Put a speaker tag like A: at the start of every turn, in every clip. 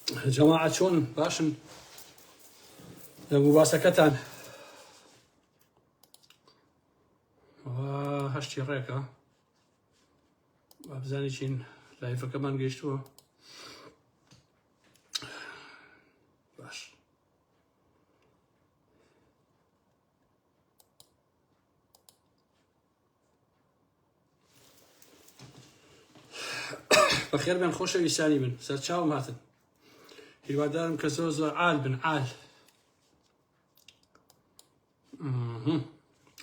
A: جماعة شلون باشن مباسكتان هشتي ريكا بابزاني شين لايفا كمان قيشتوها باش بخير بين خوشة ويساني بن سرچاو ماتن هیوادارم کە زۆر زۆر عال بن عال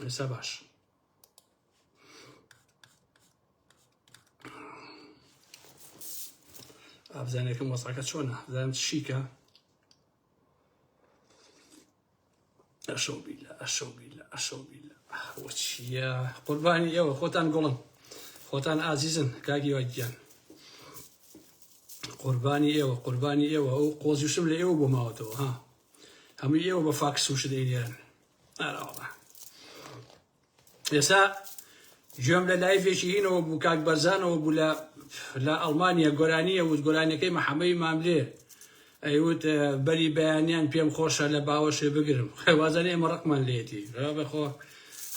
A: ئێستا باش ئابزانێکم وەساکە چۆنە زانم شیکە ئەشەو بیلە ئەوە چییە قوربانی ئێوە خۆتان گوڵن خۆتان ئازیزن کاکی وەگیان قوربانی ئێوە ئەو قۆزیوشم لە ئێوە بۆ ماوەتەوە ها هەمووی ئێوە بە فاکس وشت دەینێرن ئاراوەڵا ئێستا گوێم لە لایڤێکی هینەوە بوو کاک بەرزانەوە بوو لە ئەڵمانیا گۆرانیە وت گۆرانیەکەی مەحەمەی ماملێ ئەیوت بەری بەیانیان پێم خۆشە لە باوەشێ بگرم وازانێ ئێمە ڕقمان لێتی بەخۆ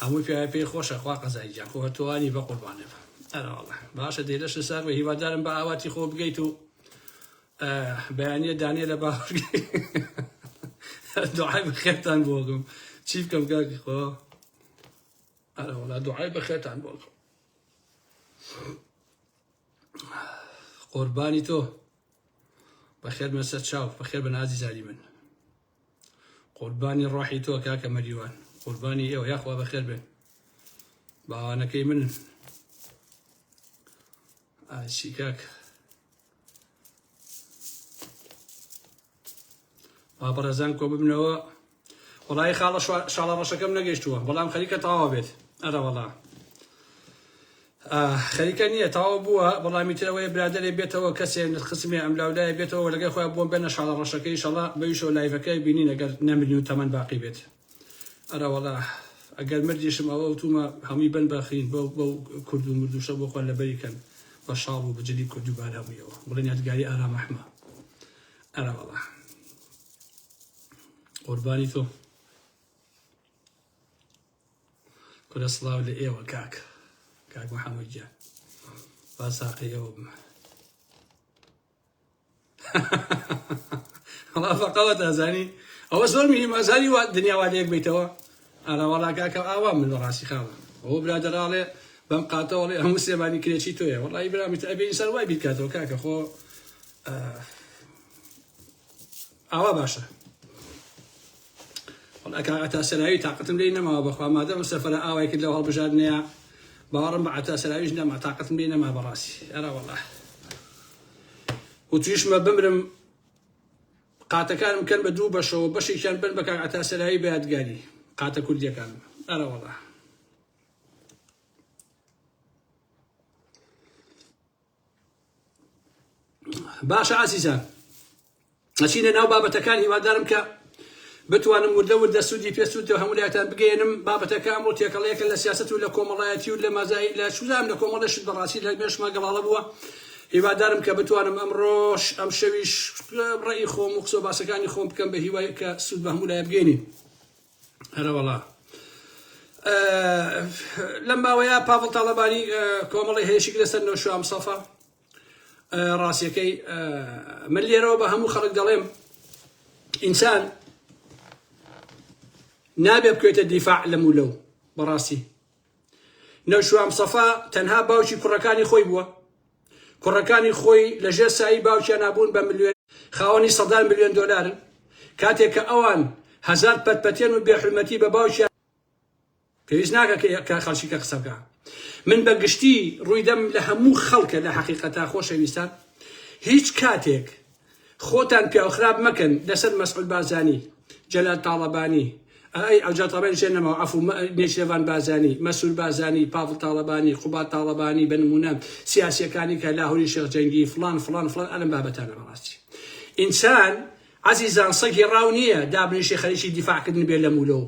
A: هەمووی پێی خۆشە خوا قەزای گیان خۆ توانی بە قوربانێ ئەراوەڵا باشە دێلەش سەر بە هیوادارم بە ئاواتی خۆ بگەیت و بەیانیە دانێ لە باوەش دوعای بەخێرتان بۆگم چی بکەم کاکی خۆ ئەراوەڵا دوعای بەخێرتان بۆگم قوربانی تۆ بەخێر مەسەر چاو بەخێر بن ئازیزانی من قوربانی ڕۆحی تۆ کاکە مەریوان قوربانی ئێوە یاخوا بەخێر بێن باوانەکەی منن ئاچی کاک با بەڕێزان کۆ ببنەوە وەڵی خاڵە شاڵە ڕەشەکەم نەگەیشتووە بەڵام خەریکە تاوا بێت ئەرەوەڵا خەریکە نییە تاوا بووە بەڵامی ترەوەی برادەرێ بێتەوە کەسێ خسمێ ئەم لاولایە بێتەوە لەگەی خۆیان بۆم بێنە شاڵە ڕەشەکەی شەڵا بەویشەوە لایڤەکەی بینین ئەگەر نەمرین و تەمەن باقی بێت ئەرەوەڵا ئەگەر مردیشم ئەوە وتومە هەمووی بن بەخین بەو کورد و مردوشە بۆ خۆن لەبەریکەن بە شاڵ و بەجلی کورد و بار هەموویەوە بڵێن یادگاری ئارام ئەحمە ئەرەوەڵا قوربانی تۆ کورە سڵاو لە ئێوە کاک محەممەد گیان با ساقی ئێوە بمە هەڵا فەقەوە ئازانی ئەوە زۆر میهیم ئازانی دنیاوا لێک بیتەوە ئەراوەڵا کاکە ئاوا من ڕاستی خاوە ئەوە برادەراڵێ بەم قاتەوەڵێ هەموو سێبانی کرێکی تۆیە وەڵی برامیت ئەبێنی سەر وای بیکاتەوە کاکە خۆ ئاوا باشە وەڵا ئەتاسەرایی تااقتم لێ نەماوە بەخوا مادەم سەفەرە ئاوای کرد لەو هەڵبژاردنەیە باوەڕم بە ئەتاسەراویش نەما تااقتم لێ نەما بەڕاستی ئەراوەڵا و تویشمە بمرم قاتەکانم کەن بە دوو بەشەوە بەشێکیان بن بە کاک ئەتاسەرایی بە یادگاری قاتە کوردیەکانم ئەراوەڵا باشە ئازیزان ئەچینە ناو بابەتەکان هیوادارم کە بتوانم وردە سوودی پێسوودە هەموو لایەتان بگەێنم بابەتەکان بۆ تێکەڵەیەکە لە سیاست و لە کۆمەڵایەتی و لە مازایی لە سوودام لە کۆمەڵەشت بەڕاستی لە مێشمە گەڵاڵە بووە هیوادارم کە بتوانم ئەمڕۆژ ئەم شەویش ڕێی خۆم و قسە و باسەکانی خۆم بکەم بە هیوای کە سوود بە هەموو لایە بگەێنین هەرەوەڵا لەم باوەیە پاڤڵ تاڵەبانی کۆمەڵی هەیەشێک لەسەر نەوشەوام سەفا ڕاستیەکەی من لێرەوە بە هەموو خەڵک دەڵێم ئینسان نابێ بکوێتە دیفاع لەم و لەو بەڕاستی نەوشەوام سەفا تەنها باوکی کوڕەکانی خۆی بووە کوڕەکانی خۆی لەژێر سایی باوکیان نابوون بە ملیۆن خاوەنی سەدان ملیۆن دۆلارن کاتێک کە ئەوان هەزار پەتپەتێن و بێحورمەتی بە باوکیان پێویست ناکە کە خەڵکی کە قسە بکە من بە گشتی ڕوویدەم لە هەموو خەڵکە لە حەقیقەتا خۆشەویستان هیچ کاتێک خۆتان پیاوخراب مەکەن لەسەر مەسعود بارزانی جەلال تاڵەبانی ئەوجا تەڵەبانی ژێنەمەوە عەفو نێچێڤان بارزانی مەسعود بارزانی پاڤڵ تاڵەبانی خوبات تاڵەبانی بە نمونە سیاسیەکانی کە لاهوری شێخ جەنگی فڵان ئەلم بابەتانە بەڕاستی ئینسان عەزیزان سەگی ڕاو نییە دابنیشی خەریکی دیفاعکردن بێ لەم و لەو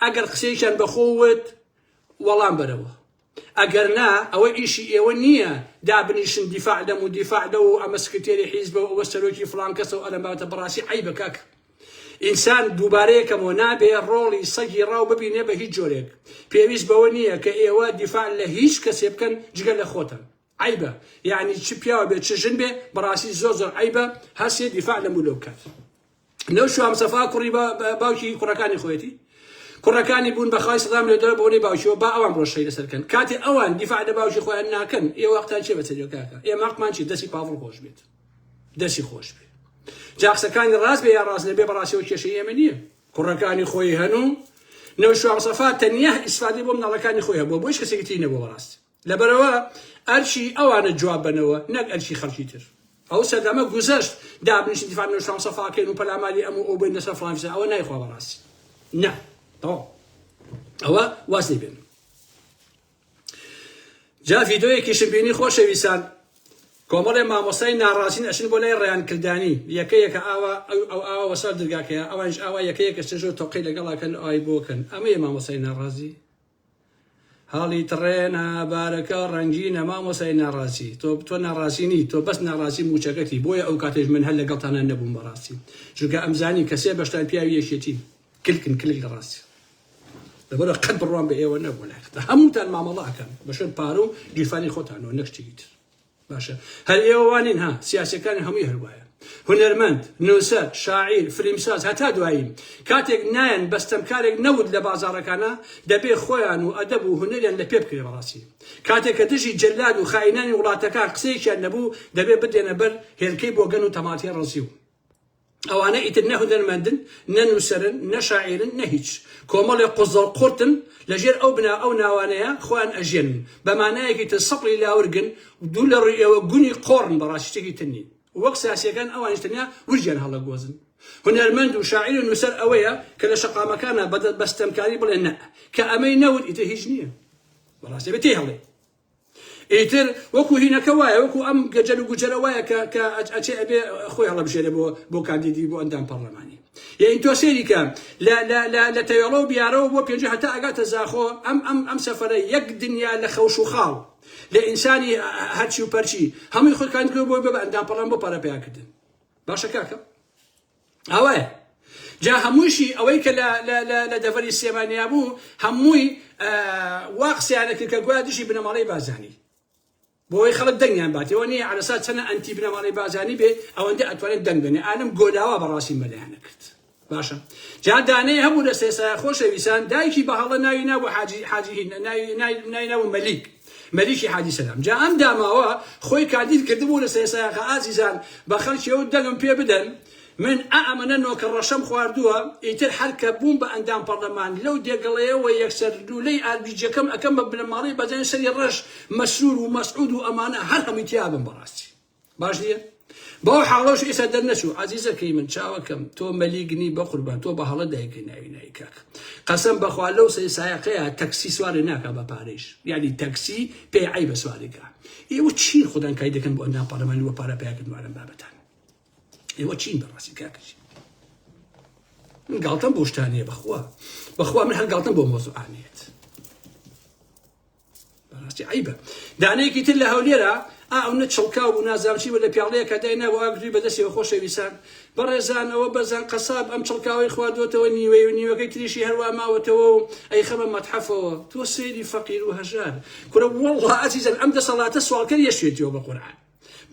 A: ئەگەر قسەیەکیان بەخۆوت وەڵام بەرەوە ئەگەرنا ئەوە ئیشی ئێوە نییە دابنیشن دیفاع لەم و دیفاع لەو ئەمە سکرتێری حیزبە و ئەوە سەرۆکی فڵان کەسە و ئەلەم بابەتە بەڕاستی عیبە کاکە. ئینسان دووبارەیەکەمەوە نابێ ڕۆڵی سەگی ڕاو ببینێ بە هیچ جۆرێک. پێویست بەوە نییە کە ئێوە دیفاع لە هیچ کەسێ بکەن جگە لە خۆتن. عیبە، یعنی چ پیاوە بێت چ ژن بێ بەڕاستی زۆر عیبە هەسێ دیفاع لە مولۆ بکات. نەو شوام سەفا کوڕی باوکی کوڕەکانی خۆیەتی کوڕەکانی بوون بەخوای سەدام لە دەرە بۆنەی باوکیەوە با ئەوان ڕۆژەی لەسەرکەن. کاتێ ئەوان دیفاع لە باوکی خۆیان ناکەن ئێوە وەختان چێ بەچێ کاکە؟ ئێمە حەقمان چی؟ دەستی پاڤڵ خۆش بێت، دەستی خۆش بێت. جا قسەکانی ڕاست بێ یا ڕاست نەبێ بەڕاستیەوە کێشەی ئێمە نییە. کوڕەکانی خۆی هەنوو نەو شوام سەفا تەنیا ئیسفادەی بۆ مناڵەکانی خۆی هەبووە، بۆ هیچ کەسێکی نەبوو بەڕاستی. لەبەرەوە ئەرچی ئەوانە جواب بنەوە نەک ئەرچی خەڵکی تر. ئەو سەردەمە گوزەشت دابنیشن دیفاع لە شوام سەفاکەین و پەلاماری ئەم و ئەو بین لەسەر فڵان ئەوە نایخوا بەڕاستی. نا ئەوە واز نەبێن. جا ڤیدۆیەکیشم بینی خۆشەویستان، کۆمەڵێ مامۆستای ناڕازین ئەچن بۆ لای ڕێیانکردانی، یەکەیەکە ئاوا وەسەر دەرگاکەیە، ئەوانش ئاوا یەکەیەکە چێژۆ تۆقەی لەگەڵاکەن ئای بۆکەن. ئەمەیە مامۆستای ناڕازی؟ هەڵی تڕێنە بارەکە ڕەنگینە مامۆستای ناڕازی. تۆ ناڕازینی، تۆ بەس ناڕازی موچەکەتی، بۆیە ئەو کاتێژ من هەر لەگەڵتانە نەبووم بەڕاستی. چونکە ئەمزانی کەسێ بەشتان پیاوی یەکێتی کلکن کلک لە ڕاستی. لەبەرە قەت بڕوان بە ئێوە نەبوو لایختا هەمووتان مامەڵاکەن بەشێر پارە و گیرفانی خۆتانەوە نەک شتێکی تر. باشە هەر ئێوەوانین ها سیاسەکانی هەمووی هەروایە، هونەرمەند، نووسەر، شاعیر، فلیمساز هەتا دواییم کاتێک نایەن بەستەمکارێک نەود لە بازاڕەکانە دەبێ خۆیان و ئەدەب و هونەریان لە پێ بکرێ بەڕاستی. کاتێک کە دژی جەلاد و خاینانی وڵاتەکان قسەیەکیان نەبوو دەبێ بدێنە بەر هێلکەی بۆ گەن و تەماتێ ڕەزی و ئەوانە ئیتر نە هونەرمەندن، نە نووسەرن، نە شاعیرن، نە هیچ. کۆمەڵێ قوزەڵ قورتن لەژێر ئەو ناوانەیە خۆیان ئەژێنن بەمانایەکی تر سەپڵی لاورگن دوو لە ڕووی ئێوە گونی قۆڕن بەڕاستی شتێکی تر نین. وەک سیاسیەکان ئەوانیش تەنیا ورجیان هەڵەگۆزن. هونەرمەند و شاعیر و نووسەر ئەوەیە کە لە شەقامەکانە بەستەمکاری بڵێ نە کە ئەمەی نەوت ئیتر هیچ نییە بەڕاستی بێ تێ هەڵێ. ئیتر وەکو هینەکە وایە، وەکو ئەم گەجەل و گوجەرە وایە کە ئەچێ ئەبێ خۆی هەڵەبژێرێ بۆ کاندیدی بۆ ئەندام پەرلەمانی. یعنی تۆ سێری کە لە تەیۆڵە و بیارەوە بۆ پێنج هەتا ئەگاتە زاخۆ ئەم سەفەرە یەک دنیا لە خەوش و خاڵ لە ئینسانی هەرچی و پەرچی هەمووی خۆی کردو بۆ بە ئەندام پەرلەمان بۆ پارەپیاکردن. باشە کاکە ئەوەیە. جا هەموویشی ئەوەی کە لە دەڤەری سێمانیا بوو هەمووی واقسیانە کرد کە گویا دژی بنەماڵەی بازانی بۆی خەڵک دەنگیان باتەوە نییە عەلەسا چەنە ئەنتی بنەماڵەی بازانی بێ ئەوەندە ئەتوانێت دەنگ بێنێ. ئالم گۆداوا بەڕاستی مەلایانە کرد. باشە جا دانەیە هەبوو لە سێسایە خۆشەویستان دایکی بە هەڵە ناوی نابوو حاجی ناوی نابوو مەلیکی حاجی سەلام. جا ئەم داماوە خۆی کاندید کردبوو لە سێسایەخە ئازیزان بە خەڵکیەوە دەنگم پێ بدەن من ئەمەنە نۆکە ڕەشەم خواردووە ئیتر هەرکە بووم بە ئەندام پەرلەمان لەو دێگەڵەیەوە یەکسەر لولەی ئاربیجەکەم ئەەکەم بە بنەماڵی بەجان سەری ڕەش مەسرور و مەسعود و ئەمانە هەر هەمووی تیابم بەڕاستی. باش نییە؟ بەو حاڵەش ئێستا دەرنەچوو عەزیزەکەی من چاوەکەم تۆ مەلیگنی بە قوربان تۆ بە هەڵە دایکی ناوی کاک قەسەم بەخوا لەو سەیسایەقەیە تەکسی سواری ناکا بە پارەیش یعنی تەکسی پێی عیبە سواریکە. ئێوە چی خودان کای دەکەن بۆ ئەندام پەرلەمانی وە پارە پیاکردنوارم بابەتان ئێوە چین بەڕاستی کاکەشی من گاڵتەم بۆ شتانەیە بەخوا من هەر گاڵتەم بۆ مۆزوعانێت بەڕاستی عیبە. دانەیەکی تر لە هەولێرە ئەوە چڵکاو و نازانچی بە لە پیاڵەیە کە داینا بۆ ئاگری بەدەستیەوە خۆشەویستان بەڕێزانەوە بەزان قەساب ئەم چڵکاوی خواردوێتەوە نیوەی و نیوەکەی تریشی هەروە ماوەتەوە و ئەی خەمە مەتحەفەوە تۆ سەیری فەقیر و هەژار کورە وەڵڵا ئەزیزەن ئەم دەسەڵاتە سوالکەر یەشێتیەوە بە قورئان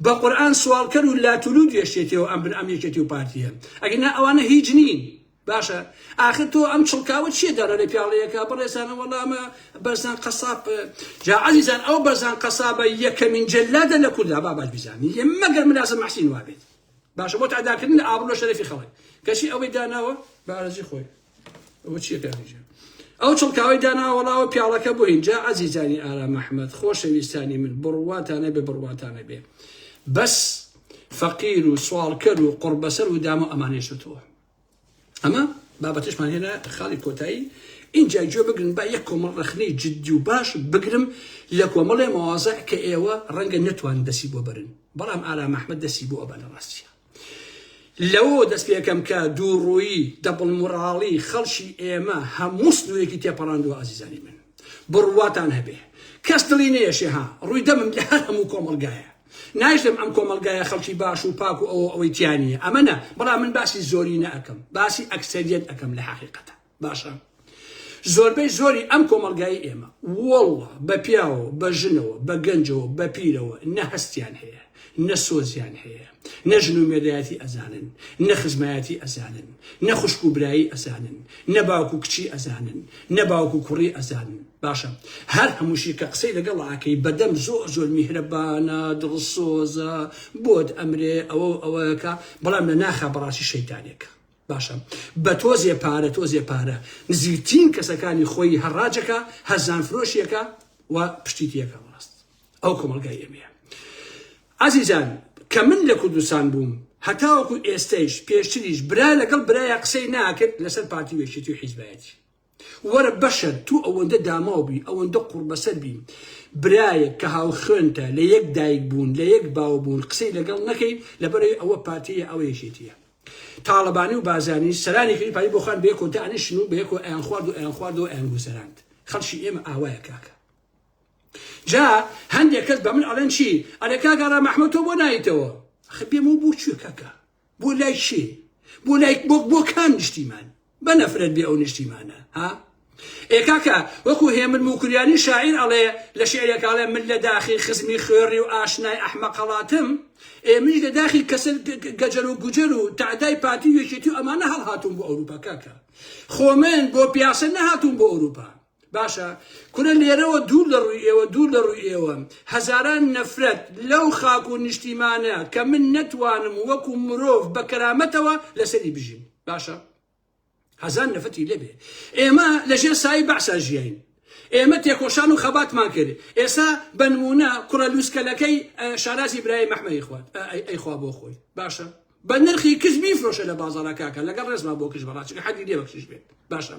A: بە قورئان سوالکەر و لاتولود یەشێتیەوە ئەم یەکێتی و پارتیە ئەگەنا ئەوانە هیچ نین. باشە ئاخر تۆ ئەم چڵکاوە چیە دەرە لە پیاڵەیەکە بەڕێزانە وەڵامە بەرزان قەساب جا عەزیزان ئەو بەرزان قەسابە یەکەمین جەلادە لە کوردە با باش بیزانی مەگەر ملازم مەحسین وابێت. باشە بۆ تعداکردن ئابڕۆ شەرەفی خەڵک کەشی ئەوەی داناوە بە ئارەزی خۆی ئەوە چیە کاریژە ئەو چڵکاوەی داناوە وەڵاوە پیاڵەکە بۆ اینجا عەزیزانی ئارام ئەحمەد خۆشەویستانی من بڕواتانە بێ بڕواتانە بێ بەس فەقیر و سوالکەر و قوربەسەر و دام و ئەمانێشتەوە ئەمە بابەتشمان هێنا خاڵی کۆتایی اینجا گوێ بگرن با یەک کۆمەڵ ڕەخنەی جددی و باش بگرم لە کۆمەڵێ مەواضع کە ئێوە ڕەنگە نەتوان دەسی بۆ برن بەڵام ئارام ئەحمەد دەسی بۆ ئەبە لە ڕاستیە لەوە دەست پێکەم کە دووڕوویی دەبڵموڕاڵی خەڵکی ئێمە هەموو سنوورێکی تێپەڕاندووە عەزیزانی من بڕواتان هەبێ کەس دڵی نێشێ ها ڕووی دەمم لە هەر هەموو کۆمەڵگایە نایشتم ئەم کۆمەڵگایە خەڵکی باش و پاک و ئەوەی تیانە ئەمە نە بەڵام من باسی زۆری نەئەکەم باسی ئەکسەریەت ئەەکەم لە حەقیقەتە باشە زۆربەی زۆری ئەم کۆمەڵگای ئێمە وەڵڵا بە پیاوە بە ژنەوە بە گەنجەوە بە پیرەوە نە هەستیان هەیە نە سۆزیان هەیە نە ژن و مێردایەتی ئەزانن نە خزمایەتی ئەزانن نە خوشک و برایی ئەزانن نە باوک و کچی ئەزانن نە باوک و کوڕی ئەزانن باشە هەر هەمووشی کە قسەی لەگەڵ ئاکەی بەدەم زۆر میهرەبانە دڵسۆزە بۆت ئەمرێ ئەوەکە بەڵام لە ناخا بەڕاستی شەیتانێکە باشە بە تۆزێ پارە نزیکترین کەسەکانی خۆی هەڕاجەکە هەرزان فرۆشیەکە و پشتیتیەکە ڕاست ئەو کۆمەڵگای ئێمەیە عەزیزان کە من لە کوردستان بووم هەتاوەکو ئێستەیش پێشتریش برا لەگەڵ برایە قسەی ناکرد لەسەر پارتی وێشێتی و حیزبایەتی وەرە بەشەر تو ئەوەندە داماو بی ئەوەندە قوڕبەسەر بی برایەک کە هاو خوێنتە لە یەک دایک بوون لە یەک باو بوون قسەی لەگەڵ نەکەی لەبەرەوەی ئەوە پارتیە ئەوە یەشێتیە تاڵەبانی و بازانی سەرانی کردی پاری بۆ خوان بەیەکەوە دانیشتن و بەیەکەوە ئەیان خوارد و ئەیان گوزەراند خەڵکی ئێمە ئاوایە کاکە جا هەندێک کەس بە من ئەڵێن چی ئەڵێ کاکە ئاغا مەحمەد تۆ بۆ نایتەوە ئەخە بێم و بۆ کوێ کاکە بۆ لای چێ بۆ کام نیشتیمان بە نەفرەت بێ ئەو نیشتیمانە ها ئێ کاکە وەکو هێمن موکریانی شاعیر ئەڵێ لە شعرێک ئەڵێ من لە داخی خزمی خوێڕی و ئاشنای ئەحمەقەڵاتم منیش لە داخی کەسە گەجەر و گوجەر و تعدای پارتی وێشێتی و ئەمانە هەڵهاتوون بۆ ئەوروپا کاکە خۆمن بۆ پیاسە نەهاتوون بۆ ئەوروپا باشە کورە لێرەوە دوور لە ڕووی ئێوە هەزاران نەفرەت لەو خاک و نیشتیمانە کە من نەتوانم وەکو مرۆڤ بە کەرامەتەوە لەسەری بژیم باشە هەزار نەفەتی لێبێ ئێمە لەژێر سایی بەعسا ژیاین ئێمە تێکۆشان و خەباتمان کرد ئێستا بە نمونە کوڕە لووسکەلەکەی شارازی برای مەحمەدی خوات ئەیخوا بۆ خۆی باشە بە نرخی کچ بیفرۆشە لە بازاڕە کاکە لەگەڵ ڕێزما بۆ کچ بەڕاستیکە حەدی لێ بەکشش بێت باشە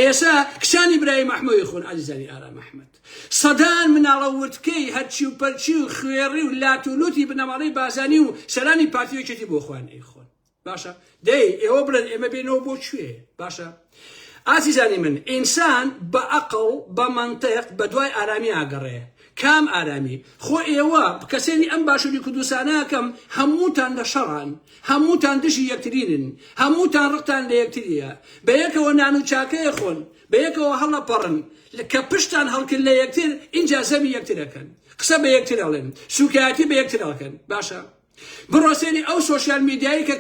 A: ئێستا کچانی برای مەحمەدی خۆن عەزیزانی ئارا مەحمەد سەدان مناڵە ورتکەی هەرچی و پەرچی و خوێڕی و لاتولوتی بنەماڵەی بازانی و سەرانی پارتی وێچێتی بۆ خوان ئەیخۆن باشە دەی ئێوە بڵێن ئێمە بێنەوە بۆ کوێ باشە عزیزانی من ئینسان بە عەقڵ بە مەنتیق بە دوای ئارامی ئاگەڕێ کام ئارامی خۆ ئێوە کەسێنی ئەم باشووری کوردستانەکەم هەمووتان لە شەڕان هەمووتان دژی یەکترینن هەمووتان ڕقتان لە یەکتریە بە یەکەوە نان و چاکەیە خۆن بە یەکەوە هەڵەپەڕن کە پشتان هەڵکرد لە یەکتر اینجا زەمی یەکترەکەن قسە بە یەکتر ئەڵێن سوکایەتی بە یەکتر ئەڵکەن باشە بڕۆسێنی ئەو سۆشیال میدیایی کە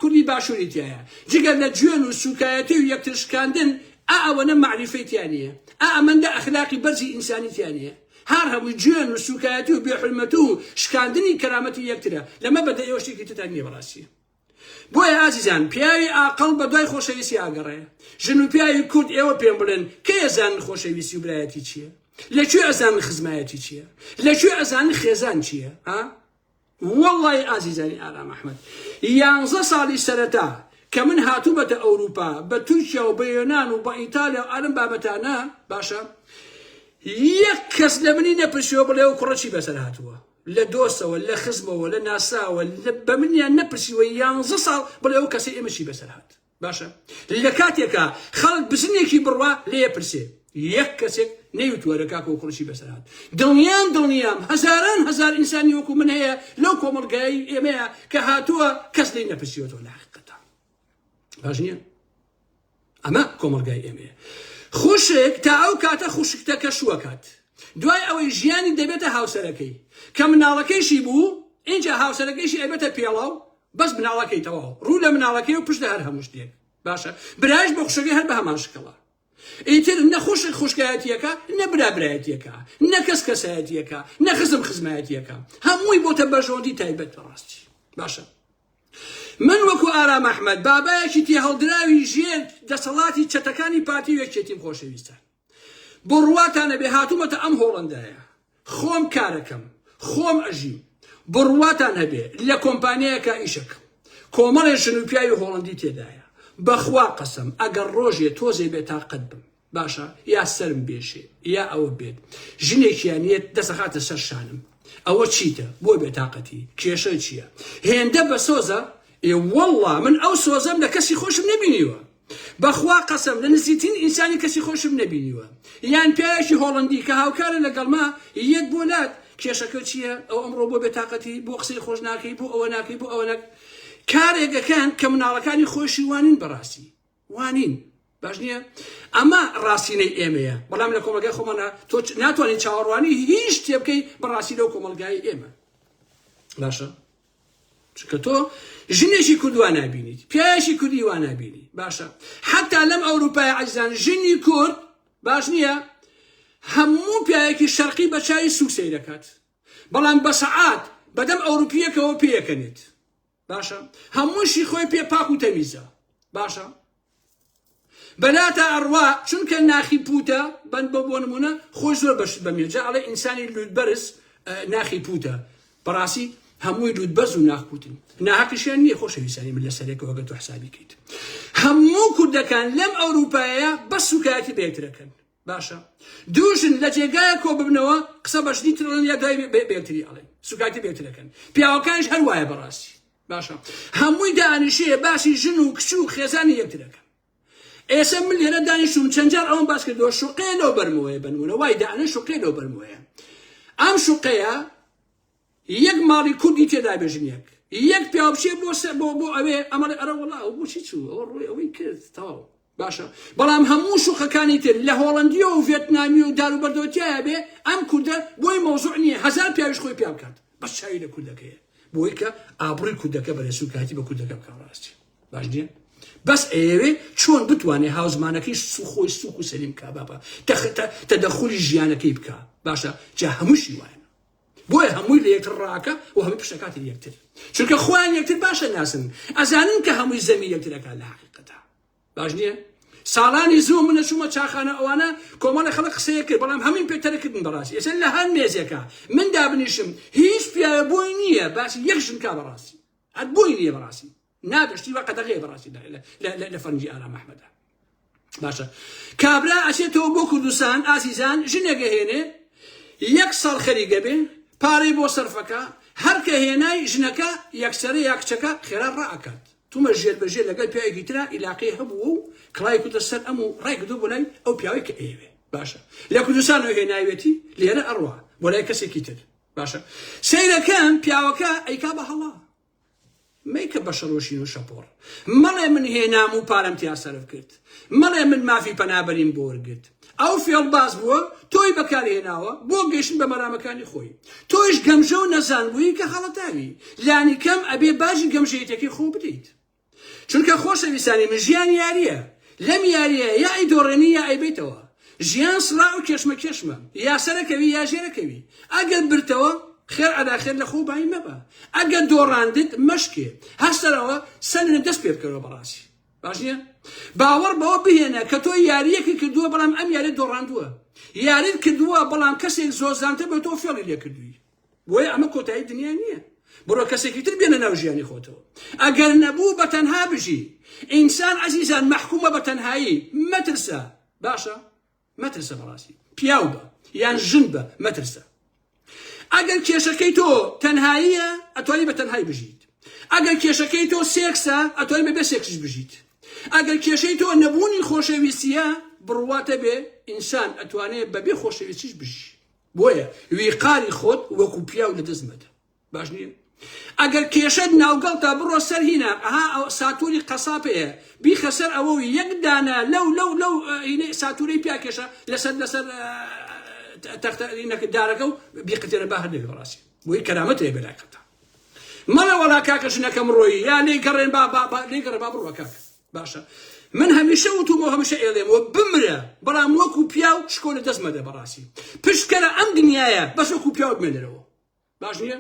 A: کوردی باشووری تایە جگەر لە گوێن و سوکایەتی و یەکتر شکاندن ئەوەنە معریفەی تیانە ئەمەندە ئەخلاقی بەرزی ئینسانی تیانە هەر هەمووی گوێن و سوکایەتی و بێحورمەتی و شکاندنی کەرامەتی یەکترە لەمە بەدە ئێوە شتێکی ترتان نییە بەڕاستی بۆیە ئازیزان پیاوی ئاقڵ بە دوای خۆشەویستی ئاگەڕێ ژن و پیاوی کورد ئێوە پێم بڵێن کە ئەزانن خۆشەویستی و برایەتی چییە لەکوێ ئەزانن خزمایەتی چییە لەکوێ ئەزانن خێزان چییە والله عزیزانی ئارا مەحمەد 11 ساڵی سەرەتا کە من هاتووبەتە ئەوروپا بە تورکیا و بە یۆنان و بە ئیتالیا و ئەم بابەتانە باشە یەک کەس لە منی نەپرسیەوە بڵێ و کوڕە چی بەسەر هاتووە لە دۆستەوە لە خزمەوە لە ناساوە بە منیان نەپرسیوە 11 ساڵ بڵێ ئەو کەسەی ئێمە چی بەسەر هات باشە لە کاتێکە خەڵک بزنێکی بڕوا لێ پرسێ یەک کەسێک نەیوتوەرە کاکە و کوڕشی بەسەر هات دڵنیام هەزاران هەزار ئینسانی وەکو من هەیە لەو کۆمەڵگایی ئێمەیە کە هاتووە کەس لێی نەپرسیوەتەوە لە حەقیقەتە باش نییە ئەمە کۆمەڵگای ئێمەیە خوشک تا ئەو کاتە خوشکتەکە شووەکات دوای ئەوەی ژیانی دەبێتە هاوسەرەکەی کە مناڵەکەیشی بوو اینجا هاوسەرەکەیشی ئەبێتە پێڵاو بەس مناڵەکەی تەواو ڕوو لە مناڵەکەی و پشت لە هەر هەموو شتێک باشە برایش بە خوشەکەی هەر بە هەمان شکڵە ئیتر نە خوشکایەتیەکە نە برابرایەتیەکە نە کەسکەسایەتیەکە نە خزمایەتیەکە هەمووی بۆتە بەژۆندی تایبەت بەڕاستی باشە من وەکو ئارا مەحمەد بابایەکی تێ هەڵدراوی ژێر دەسەڵاتی چەتەکانی پارتی وێکێتیم خۆشەویستان بۆ ڕواتانە بێ هاتوومەتە ئەم هۆڵەندایە خۆم کارەکەم خۆم ئەژیم بۆ ڕواتان هەبێ لە کۆمپانیایەکە ئیشەکەم کۆمەڵێ ژن و پیاوی هۆڵەندی تێدایە بەخوا قەسەم ئەگەر ڕۆژێ تۆزێ بێ تاقەت بم باشە یا سرم بێشێ یا ئەوە بێت ژنێکیانیت دەسەخاتە سەر شانم ئەوە چیتە بۆ بێتاقەتی کێشە چییە هێندە بە سۆزە والله من ئەو سۆزەم لە کەسی خۆشم نەبینیوە بەخوا قەسەم لە نزیکترین ئینسانی کەسی خۆشم نەبینیوە یان پیاوێکی هۆڵەندی کە هاوکارە لەگەڵما یەک بۆ لات کێشەکە چییە ئەو ئەمڕۆ بۆ بێتاقەتی بۆ قسەی خۆش ناکەی بۆ ئەوە ناکەی بۆ ئەوە کارێکەکان کە مناڵەکانی خۆشی وانین بەڕاستی وانین باش نییە ئەمە ڕاستینەی ئێمەیە بەڵام لە کۆمەلگای خۆمانە تۆ ناتوانین چاوەڕوانی هیچ شتێ بکەی بەڕاستی لەو کۆمەلگای ئێمە باشە چونکە تۆ ژنێکی کوردوان نابینیت پیاوێکی کوردی وان نابینی باشە حتا لەم ئەوروپای عەزیزان ژنی کورد باش نییە هەموو پیاوێکی شەرقی بە چاوی سووک سەیر دەکات بەڵام بە سەعات بەدەم ئەوروپیەکەوە پێیەکەنێت باشە هەمووشی خۆی پێ پاک و تەمیزە باشە بەلاتە ئەڕوا چونکە ناخی پوتە بەند بۆ نمونە خۆی زۆر بەشت بەمێجا ئەڵێ ئینسانی لوودبەرز ناخی پوتە بەڕاستی هەمووی لوودبەرز و ناخپوتن ناحەقیشیان نییە خۆشەویستانی من لە سەرێکەوە گەت و حسابی کەیت هەموو کوردەکان لەم ئەوروپایە بە سوکایەتی بەیەکترەکەن باشە دووژن لە جێگایە کۆ ببنەوە قسە بەشنی ترڵن یا دوای بێتری ئەڵێ سوکایەتی بێترەکەن پیاوەکانش هەر وایە بەڕاستی باشە هەمووی دانیشەیە باسی ژن و کچ و خێزانی یەکترەکەن ئێستا من لێرە دانیشتوم چەند جار ئەوم باس کردەوە شوقەیە لەو بەرمەوەیە بنمونە وای دانە شوقەیە لەو بەرمەوەیە ئەم شوقەیە یەک ماڵی کوردی تێدا بێژن یەک پیاوچێ بۆ ئەوێ ئەمەڵێ ئەرە وەڵا ئەو بۆچی چوو ئەوە ڕووی ئەوەی کرد تەواو باشە بەڵام هەموو شوقەکانی تر لە هۆڵەندیە و ڤێتنامی و داروبەردەوەتیایە بێ ئەم کوردە بۆی مەوزوع نییە هەزار پیاویش خۆی پیا بکات بەس چاوی لە کوردەکەیە بۆی کە ئابڕووی کوردەکە بەرە سوکاتی بە کوردەکە بکە ڕاستی باش نییە بەس ئێوێ چۆن بتوانێ هاوزمانەکەی خۆی سوک و سەلیم کا بابە تەدەخولی ژیانەکەی بکە باشە جا هەمووشی وایە بۆیە هەمووی لە یەکتر ڕاکە و هەمووی پشتەکاتی یەکتر چونکە خۆیان یەکتر باشە ناسن ئەزانن کە هەمووی زەمی یەکترەکە لە حەقیقەتە باش نییە ساڵانی زوو منە چوومە چاخانە ئەوانە کۆمەڵی خەڵک قسەیە کرد بەڵام هەمووی پێتەرەکردن بەڕاستی ئێستا لە هەر مێزێکە من دابنیشم هیچ پیاوە بۆی نییە باسی یەک ژن کا بەڕاستی هەت بۆی نییە بەڕاستی نابشتی وە قەدەغەیە بەڕاستی لە فەرنجی ئارام ئەحمەدە باشە کابرا ئەچێتەوە بۆ کوردستان ئازیزان ژنێکە هێنێ یەک ساڵ خەریکە بێ پارەی بۆ سەرفەکە هەر کە هێنای ژنەکە یەکسەرە یا کچەکە خێرا ڕائەکات تومە ژێر بەژێر لەگەڵ پیاوێکی ترا ئیلاقەی هەبوو و کڵای کوتە سەر ئەم و ڕێکردوو بۆ لای ئەو پیاوەی کە ئێوێ باشە لە کوردستانەوە هێناوێتی لێرە ئەڕوا بۆ لای کەسێکی تر باشە سەیرەکەم پیاوەکە ئەیکا بە هەڵا مەیکە بە شەڕۆشین و شەپۆڕ مەڵێ من هێنام و پارەم تیا سەرف کرد مەڵێ من مافی پەنابەریم بۆ وەرگرت ئەو فێڵ باز بووە تۆی بەکارهێناوە بۆ گەیشتن بە مەرامەکانی خۆی تۆیش گەمژە و نەزانبووی کە خەڵەتاوی لانی کەم ئەبێ باژی گەمژەیەتەکەی خۆ بدەیت چونکە خۆشەویستانی من ژیان یاریە لەم یاریە یا ئەیدۆڕێنی یا ئەیبێتەوە ژیان سڵا و کێشمە کێشمە یا سەرەکەوی یا ژێرەکەوی ئەگەر برتەوە خێر ئەداخێر لە خۆ باین مەبە ئەگەر دۆڕاندت مەشکێ هەستەرەوە سەرنە دەست پێ بکەرەوە بەڕاستی باش نییە باوەڕ بەوە بهێنە کە تۆ یاریەکی کردووە بەڵام ئەم یاریت دۆڕاندووە یاریت کردووە بەڵام کەسێک زۆر زانتر بە تۆ فێڵی لێ کردووی بۆیە ئەمە کۆتایی دنیا نییە بڕۆ کەسێکی تر بێنە ناو ژیانی خۆتەوە ئەگەر نەبوو بە تەنها بژی ئینسان عەزیزان مەحکومە بە تەنهایی مەترسە باشە مەترسە بەڕاستی پیاو بە یان ژن بە مەترسە ئەگەر کێشەکەی تۆ تەنهاییە ئەتوانی بە تەنهایی بژیت ئەگەر کێشەکەی تۆ سێکسە ئەتوانی بەبێ سێکسش بژیت ئەگەر کێشەی تۆ نەبوونی خۆشەویستیە بڕواتە بێ ئینسان ئەتوانێت بەبێ خۆشەویستیش بژی بۆیە ویقاری خۆت وەکو پیاو لە دەستمەدە باش نییە ئەگەر کێشەت ناوگەڵتا بڕۆ سەر هینە ئەها ساتوری قەساپەیە بیخە سەر ئەوە یەک دانە لەو ساتورەی پیاکێشە لەسەر تەختەینەکە دارەکە و بیقتێرە با هەردێک بەڕاستی بۆی کەرامەتەیە بێلاکەتە مەڵە وەڵا کاکە ژنەکەم ڕۆیی یا لێگەڕێن لێگەڕە با بڕوە کاکە باشە من هەمیشە وتومەوە هەمیشە ئێڵێمەوە بمرە بەڵام وەکو پیاو شکۆلە دەستمەدە بەڕاستی پشکەرە ئەم دنیایە بەس وەکو پیاو بمێنەرەوە باش نییە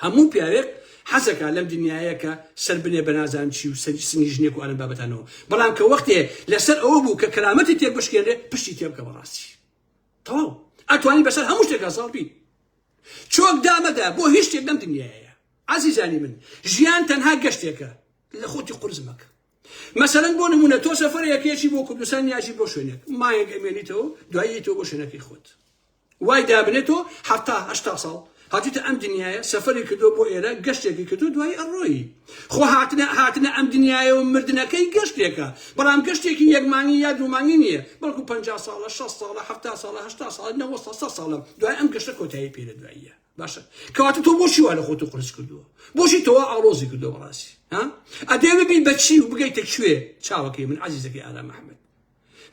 A: هەموو پیاوێک حەزەکە لەم دنیایە کە سەر بنێ بە نازان چی و سنی ژنێک و ئەلەن بابەتانەوە بەڵام کە وەختێ لەسەر ئەوە بوو کە کەرامەتی تێک بشکێنێ پشتی تێ بکە بەڕاستی تەواو ئەتوانی بەسەر هەموو شتێکا ساڵ بی چۆک دامەدا بۆ هیچ شتێک لەم دنیایە عەزیزانی من ژیان تەنها گەشتێکە لە خۆتی قورس مەکە مەسەلەن بۆ نمونە تۆ سەفەرێکێکی بۆ کوردستان یاژی بۆ شوێنێک مایەک ئەمێنیتەوە دواییتەوە بۆ شوێنەکەی خۆت وای دابنێتەوە 70 ساڵ هاتوتە ئەم دنیاە سەفەری کردو بۆ ئێرە گەشتێکی کردو دوای ئەڕۆیی خۆ هاتنە ئەم دنیاە و مردنەکەی گەشتێکە بەڵام گەشتێکی یەکمانگی یا دوومانگی نییە بەڵکو 50 ساڵە 6 ساڵە 70 ساڵە 80 ساڵە 90 ساڵە دوای ئەم گەشتە کۆتایی پێرە دواییە باشە کەواتە تۆ بۆچی وا لە خۆت قرس کردووە بۆچی تۆوا ئاڵۆزی کردو بەڕاستی ئەدێ ببین بەچی و بگەیتە کوێ چاوەکەی من عەزیزەکەی ئارام ئەحمەد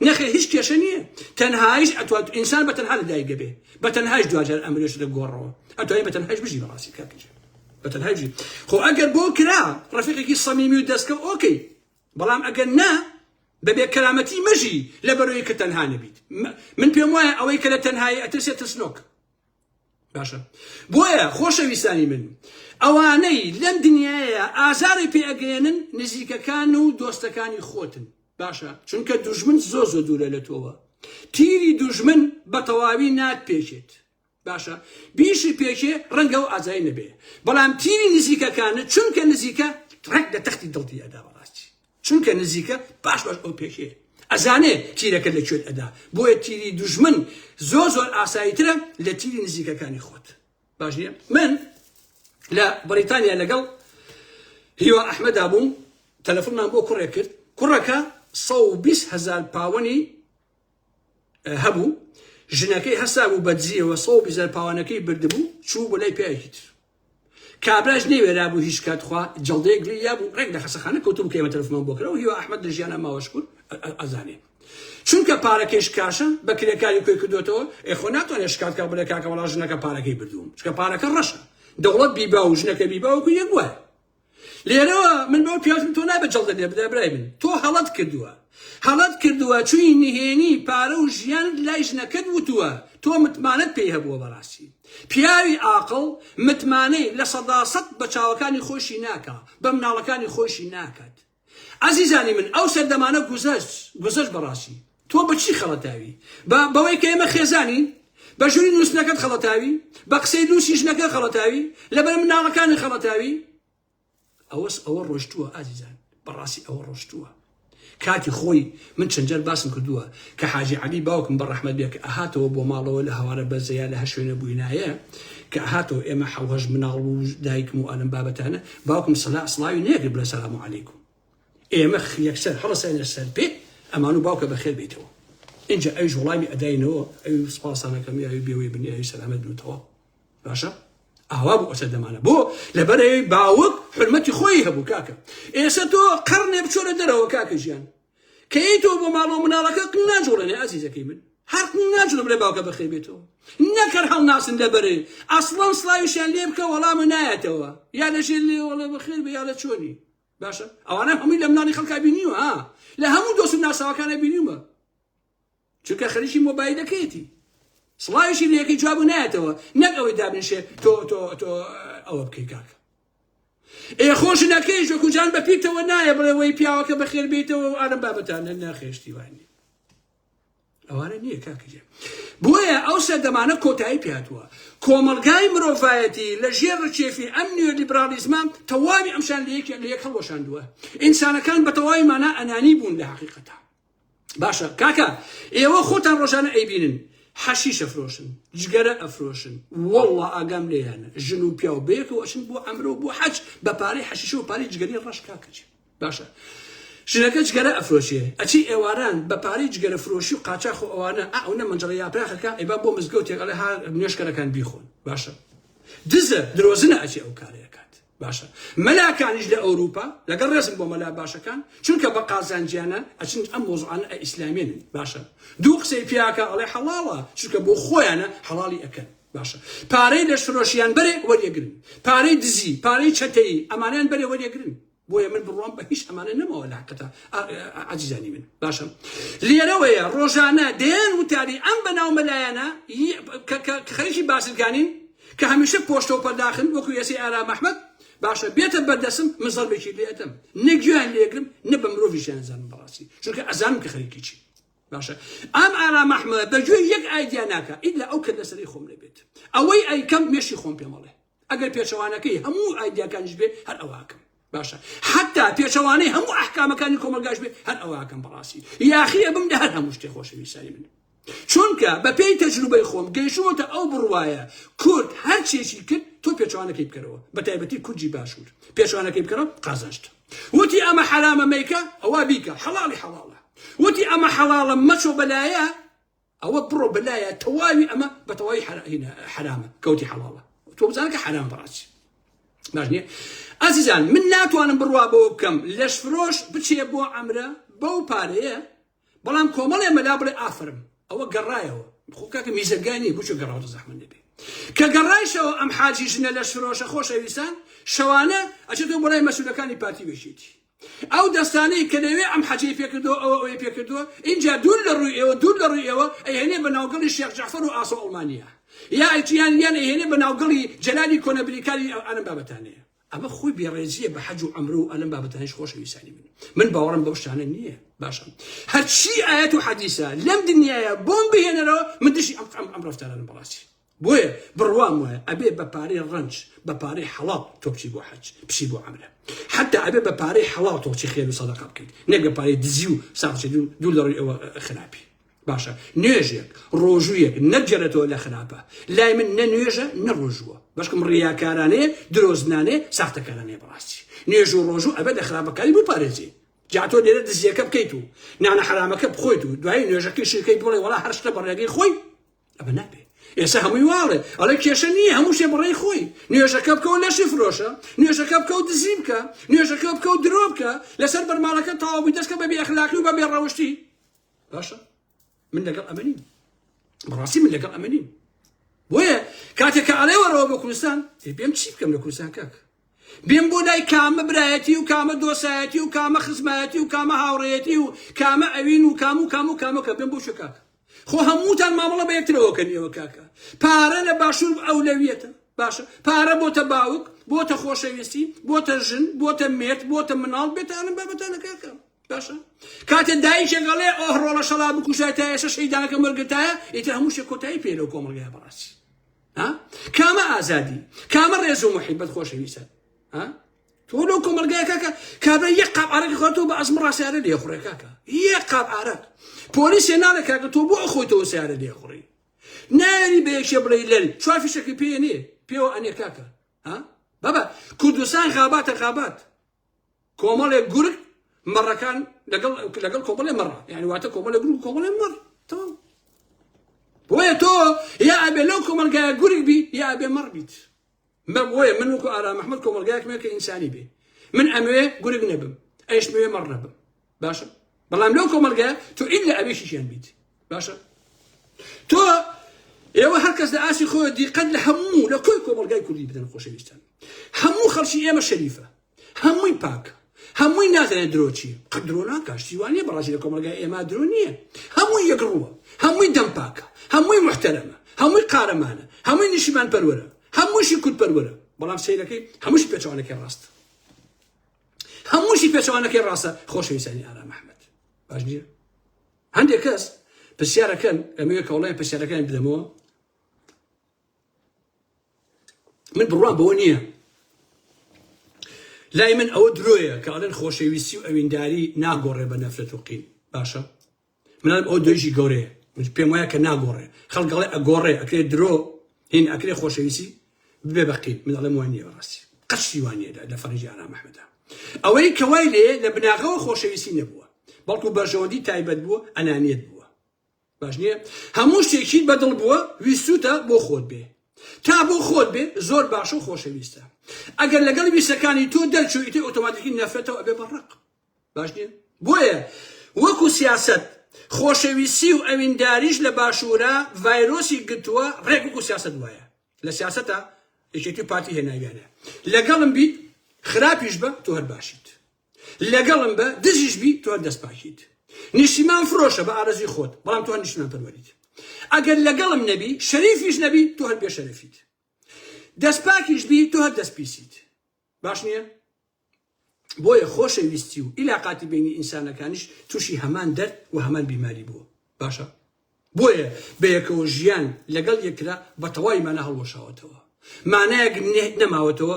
A: نەخێ هیچ کێشە نییە تەنهایش ئەتوات ئینسان بە تەنها لەدایکە بێ بە تەنهایش دوجار ئەمرێش دەگۆڕەوە ئەتوانێت بە تەنهایش بژی بەڕاستی کاکەجێ بە تەنهایش بژی خۆ ئەگەر بۆ کرا ڕەفیقێکی سەمیمی و دەستکە ئۆکەی بەڵام ئەگەر نا بەبێ کەرامەتی مەژی لەبەرەوەی کە تەنها نەبیت من پێم وایە ئەوەی کە لە تەنهایی ئەترسێت ترسنۆک باشە بۆیە خۆشەویستانی من ئەوانەی لەم دنیاە ئازاری پێ ئەگەێنن نزیکەکان و دۆستەکانی خۆتن باشە چونکە دوژمن زۆر دوورە لە تۆوە تیری دوژمن بە تەواوی نات پێچێت باشە بیشی پێکێ ڕەنگە و ئازایی نەبێ بەڵام تیری نزیکەکانت چونکە نزیکە ڕێک لە تەختی دڵتی ئەدا بەڕاستی چونکە نزیکە باش ئەو پێکێ ئەزانێ تیرەکە لەکوێت ئەدا بۆیە تیری دوژمن زۆر ئاساییترە لە تیری نزیکەکانی خۆت باش نییە من لە بەریتانیا لەگەڵ هیوا ئەحمەدا بووم تەلەفۆنمان بۆ کوڕێ کرد کوڕەکە 120,000 پاوەنی هەبوو ژنەکەی هەستا بوو بەدزیەوە 120,000 پاوانەکەی بردبوو چوو بۆ لای پیاوێکی تر کابراش نەیوێرا بوو هیچ کات خوا جەڵدەیەک لێ یا بوو ڕێک لە خەسەخانە کەوتوم کە ئێمە تەلەفۆنمان بۆ کراوە هیوا ئەحمەد لە ژیانە ماوەش کرد ئەزانێ چونکە پارەکەیش کاشە بە کرێکاری کوێ کردوێتەوە ئێخۆ ناتوانێت شکات کە بڵێ کاکە وەڵا ژنەکە پارەکەی بردووم چکە پارەکە ڕەشە دەوڵەت بیبا و ژنەکە بیبا وەکو یەک وایە لێرەوە من بەو پیاوم تۆ نابێت جەڵدە لێ بدە برای من تۆ هەڵەت کردووە چووی نهێنی پارە و ژیان لای ژنەکەت وتووە تۆ متمانەت پێی هەبووە بەڕاستی پیاوی عاقڵ متمانەی لە 100% بە چاوەکانی خۆشی ناکە بە مناڵەکانی خۆشی ناکات عەزیزانی من ئەو سەردەمانە گوزەشت بەڕاستی تۆ بەچی خەڵەتاوی بەوەی کە ئێمە خێزانی بە ژووری نووسنەکەت خەڵەتاوی بە قسەی نووسی ژنەکە خەڵەتاوی لەبەر مناڵەکانی خەڵەتاوی ئەوە ڕۆشتووە ئازیزان بەڕاستی ئەوە ڕۆشتووە کاتی خۆی من چەندجار باسم کردووە کە حاجی عەلی باوکم بە ڕەحمەت بێ کە ئەهاتەوە بۆ ماڵەوە لە هەوارە بەرزەیە لە هەر شوێنە بووینایە کە ئەهاتەوە ئێمە حەوهەژ مناڵ و دایکم و ئەلەم بابەتانە باوکم سڵاوی نەیەکرد بڵێ سەلام عەلەیکوم ئێمە یەکسەر هەڵەسەینە سەر پێ ئەمان و باوکە بەخێر بێتەوە اینجا ئەویش وەڵامی ئەداینەوە ئەوی سوپاسانەکەمی ئەوی بێوەی بنی ئەوی سەلامەت بنوتەوە باشە ئاوا بوو ئەسە دەمانە بۆ لەبەرەوەی باوک حرمەتی خۆی هەبوو کاکە ئێستا تۆ قەرنێ بچۆرە دەرەوە کاکە ژیان کەی تۆ بۆ ماڵەوە مناڵەکە ناجوڵێنێ ئازیزەکەی من هەر ناجوڵم لێ باوکە بەخێر بێتەوە نەکەر هەڵ ناسن لەبەرێ ئەسڵەن سڵاویشیان لێ بکە وەڵامە نایەتەوە یا لەژێر لێ وەڵە بەخێر بێ یا لە چۆنی باشە ئەوانە هەمووی لە مناڵی خەڵکا بینیوە لە هەموو دۆست و ناساوەکانە بینیومە چونکە خەریکی مۆبایلەکەیەتی سڵاویشی لێەکەی جوابوو نایەتەوە نەک ئەوەی دابنیشێ تۆ ئەوە بکەی کاکە خۆشنەکەیش وەکو جان بەپیتەوە نایە بڵێەوەی پیاوەکە بەخێر بێتەوە و ئارەم بابەتانە ناخێشتی وانی ئەوانە نییە کاکەجێ بۆیە ئەو سەردەمانە کۆتایی پێهاتووە کۆمەڵگای مرۆڤایەتی لە ژێر ڕچێفی ئەم نیۆلیبرالیزمان تەواوی ئەمشان لە یەک هەڵوەشاندووە ئینسانەکان بە تەواوی مانە ئەنانی بوون لە حەقیقەتە باشە کاکە ئێوە خۆتان ڕۆژانە ئەیبینن حەشیش ئەفرۆشن جگەرە ئەفرۆشن وەڵڵا ئاگام لێیانە ژن و پیا و بەیەکەوە ئەچن بۆ ئەمرۆ بۆ حەج بە پارەی حەشیشە و پارەی جگەری ڕەش کاکەجێ باشە ژنەکە جگەرە ئەفرۆشیە ئەچی ئێواران بە پارەی جگەرە فرۆشی و قاچاخ و ئەوانە ئەوە مەنجەڵە یاپراخەکە ئەیبا بۆ مزگەوتێک ئەڵێ ها نوێشکەرەکان بیخۆن باشە دزە درۆزنە ئەچی ئەو کارەکات باشە مەلاکانیش لە ئەوروپا لەگەڵ ڕێزم بۆ مەلا باشەکان چونکە بە قازانجیانە ئەچن ئەم مۆزوعانە ئیسلامێنن باشە دوو قسەی پیاکە ئەڵێ حەڵاڵە چونکە بۆ خۆیانە حەڵاڵی ئەکەن باشە پارەی لە فرۆشیان بەرێ وەریەگرن پارەی دزی پارەی چەتەی ئەمانیان بەرێ وەریەگرن بۆیە من بڕوام بە هیچ ئەمانە نەمەوە لە حقەتە عەزیزانی من باشە لێرەوەیە ڕۆژانە دێن وتاری ئەم بەناو مەلایەنە کە خەریکی باسلگانین کە هەمیشە پۆشتە و پەرداخن وەکو یەسی ئارام ئەحمەد باشە بێتە بەردەسم من زەڵبێکی لێتم نەگویان لێگرم نە بە مرۆڤیشیان زانم بەڕاستی چونکە ئەزانم کە خەریکی چی باشە ئەم ئارام ئەحمەد بەگوێ یەک ئایدیا ناکە ئیلا ئەو کە لەسەری خۆم لەبێت ئەوەی ئەیکەم مێشی خۆم پێمەڵێ ئەگەر پێچەوانەکەی هەموو ئایدیاکانیش بێ هەر ئەوواکەم باشە حتا پێچەوانەی هەموو ئەحکامەکانی کۆمەلگاش بێ هەر ئەوواکەم بەڕاستی یاخیە بم لە هەر هەموو شتێ خۆشەویستانی من چونکە بە پێی تەجروبەی خۆم گەیشتووەتە ئەو بڕوایە کورد هەر چێکی کرد تۆ پێچوانەکەی بکەرەوە بە تایبەتی کوردی باشوور پێچوانەکەی بکەرەوە قازانجت وتی ئەمە حرامە مەیکە ئەوە بیکە حەڵاڵی حەڵاڵە وتی ئەمە حەڵاڵە مەچۆ بەلایە ئەوە بڕۆ بەلایە تەواوی ئەمە بە تەواوی حرامە کەوتی حەڵاڵە تۆ بزانە کە حرام بەڕاستی باش نییە ئازیزان من ناتوانم بڕوا بەوە بکەم لەش فرۆش بچێ بۆ ئەمرە بەو پارەیە بەڵام کۆمەڵێ مەلا بڵێ ئافرم ئەوە گەڕایەوە خۆ کاکە میزەرگانی بچۆ گەڕاوتە زەحمەت نەبێ کە گەڕایشەوە ئەم حاجی ژنە لەش فرۆشە خۆشەویستان شەوانە ئەچێتەوە بۆ لای مەسئولەکانی پارتی بێشێتی ئەو دەستانەی کە دەوێ ئەم حەجەی پێکردەوە ئەوەی پێکردووە اینجا دوور لە ڕووی ئێوە دوور لە ڕووی ئێوە ئەیهێنێ بە ناوگەڵی شێخ جەعفەر و ئاسۆ ئەڵمانیا یا ئەیتیان یان ئەیهێنێ بە ناوگەڵی جەلالی کۆنەبریکاری ئەلەم بابەتانەیە ئەمە خۆی بێڕێزیە بە حەج و ئەمر و ئەلەم بابەتانیش خۆشەویستانی من باوەڕم بەو شتانە نییە باشە هەرچی ئاەت و حەدیسە لەم دنیایە بۆم بهێنەرەوە من دشی ئەم ڕەفتارانم بەڕاستی بۆیە بڕوام وایە ئەبێ بە پارەی ڕەنج بە پارەی حەڵاڵ تۆ بچی بۆ حەج بچی بۆ عەمرە حتا ئەبێ بە پارەی حەڵاڵ تۆ بچی خێر و سەدەقە بکەیت نەک بە پارەی دزی و ساقچێ دوو لە ڕووی ئەوە خراپی باشە نوێژێک ڕۆژوویەک نەجێرێتەوە لە خراپە لای من نە نوێژە نە ڕۆژووە بەشکم ڕیاکارانەیە درۆزنانێ ساختەکارانەیە بەڕاستی نوێژ و ڕۆژوو ئەبێ لە خراپەکاری بپارێزی جا تۆ لێرە دزیەکە بکەیت و نانە حرامەکە بخۆیت و دوای نوێژەکەی شەکەی بڵێ وەڵا هەر شتە بەڕێگەی خۆی ئەمە نابێ ئێستا هەمووی واڵێ ئەڵێ کێشە نییە هەموو شتێ بڕێی خۆی نوێژەکە بکەوە لەشی فرۆشە نوێژەکە بکەوت دزی بکە نوێژەکە بکەوت درۆ بکە لەسەر بەرماڵەکە تەواوی دەستکە بەبێ ئەخلاقی و بەبێ ڕەوشتی باشە من لەگەڵ ئەمە نیم بەڕاستی من لەگەڵ ئەمە نیم بۆیە کاتێک کە ئەڵێ وەرەوە بە کوردستان بێم چی بکەم لە کوردستان کاک بێم بۆ لای کامە برایەتی و کامە دۆسایەتی و کامە خزمایەتی و کامە هاوڕێتی و کامە ئەوین و کامەکە بێم بۆ شو کاکە خۆ هەمووتان مامەڵە بە یەکترەوەکەن ئێوە کاکە پارە لە باشوور ئەولەویەتە باشە پارە بۆتە باوک بۆتە خۆشەویستی بۆتە ژن بۆتە مێرد بۆتە مناڵ بێتانم بابەتانە کاکە باشە کاتێ دایکێک گەڵێ ئەو ڕۆڵە شەڵا بکوژای تا ئێستا شەیدانەکە مەرگتایە ئیتر هەموو شتێک کۆتایی پێ لەو کۆمەڵگەیە بەڕاستی کامە ئازادی کامە ڕێز و محیبەت خۆشەویستە تۆ لەو کۆمەلگایە کاکە کابرا یەک قاپ ئارەقی خۆتەوە بە ئەزم ڕاستیارە لێخوڕێ کاکە یەک قاپ ئارەق پۆلیسێ ناڵێ کاکە تۆ بۆ خۆیتەوە سیارە لێخوڕی ناری بە یەکشێ بڵێ لەل چوار فیشەکەی پێ نێ پێوە ئەنێ کاکە بابە کوردستان غاباتە غابات کۆمەڵێک گورگ مەڕەکان لەگەڵ کۆمەڵێ مەڕە یعنی واتە کۆمەڵێ گورگ و کۆمەڵێ مەڕ تەواو بۆیە تۆ یا ئەبێ لەو کۆمەلگایە گورگ بی یا ئەبێ مەڕ بیت بۆیە من وەکو ئارام محمەد کۆمەلگایەکمێ کە ئینسانی بێ من ئەمەوێ گورگ نەبم ئەیش مەوێ مەڕ نەبم باشە بەڵام لەو کۆمەلگایە تۆ ئیلا ئەبێشیشیان بیت باشە تۆ ئێوە هەر کەس لە ئاسی خۆی دیقەت لە هەموو لە کۆی کۆمەلگای کوردی بدەن خۆشەویستان هەموو خەڵکی ئێمە شەریفە هەمووی پاکە هەمووی نازانێت درۆ چییە قەت درۆ ناکا شتیوانیە بەڕاستی لە کۆمەلگای ئێمە درۆ نییە هەمووی یەک ڕووە هەمووی دەم پاکە هەمووی محتەرەمە هەمووی قارەمانە هەمووی نیشیمان پەروەرە هەمووشی کورد پەروەرە بەڵام سەیرەکەی هەمووشی پێچەوانەکەی ڕاستە هەمووشی پێچەوانەکەی ڕاستە خۆشەویستانی ئارام محمەد باش نییە هەندێک کەس پرسیارەکەن ئەمەوێ کەوڵەیە پرسیارەکانی بدەمەوە من بڕوام بەوە نییە لای من ئەوە درۆیە کە ئەڵێن خۆشەویستی و ئەوینداری ناگۆڕێ بە نەفرەت و قین باشە منڵێم ئەو دۆیژی گەورەیە پێم وایە کە ناگۆڕێ خەڵگەڵێ ئەگۆڕێ ئەکرێ درۆ هین ئەکرێ خۆشەویستی ببێ بە قین من ئەڵێم وای نییە بەڕاستی قەشی وانیە لە فەرجی ئارام محمەدە ئەوەی کە وای لێ لە بناغەوە خۆشەویستی نەبووە بەڵکو بەرژەوەندی تایبەت بووە ئەنانیەت بووە باش نییە هەموو شتێکی بەدڵ بووە ویستوتە بۆ خۆت بێ تا بۆ خۆت بێ زۆر باشە و خۆشەویستە ئەگەر لەگەڵ ویستەکانی تۆ دەرچوویتە ئۆتۆماتیکی نەفرەتەوە ئەبێ بەڕق باش نییە بۆیە وەکو سیاسەت خۆشەویستی و ئەوینداریش لە باشوورە ڤایرۆسی گرتووە ڕێک وەکو سیاسەت وایە لە سیاسەتە یەکێتی پارتی هێناویانە لەگەڵم بیت خراپیش بە تۆ هەر باشیت لەگەڵم بە دزیش بی تۆ هەر دەست پاکیت نیشتیمان فرۆشە بە ئارەزوی خۆت بەڵام تۆ هەر نیشتیمان پەروەریت ئەگەر لەگەڵم نەبی شەریفیش نەبی تۆ هەر بێشەرەفیت دەست پاکیش بی تۆ هەر دەست پیسیت باش نییە بۆیە خۆشەویستی و ئیلاقاتی بینی ئینسانەکانیش تووشی هەمان دەرد و هەمان بیماری بووە باشە بۆیە بەیەکەوە ژیان لەگەڵ یەکرا بە تەواوی مانە هەڵوەشاوەتەوە مانایەک نەماوەتەوە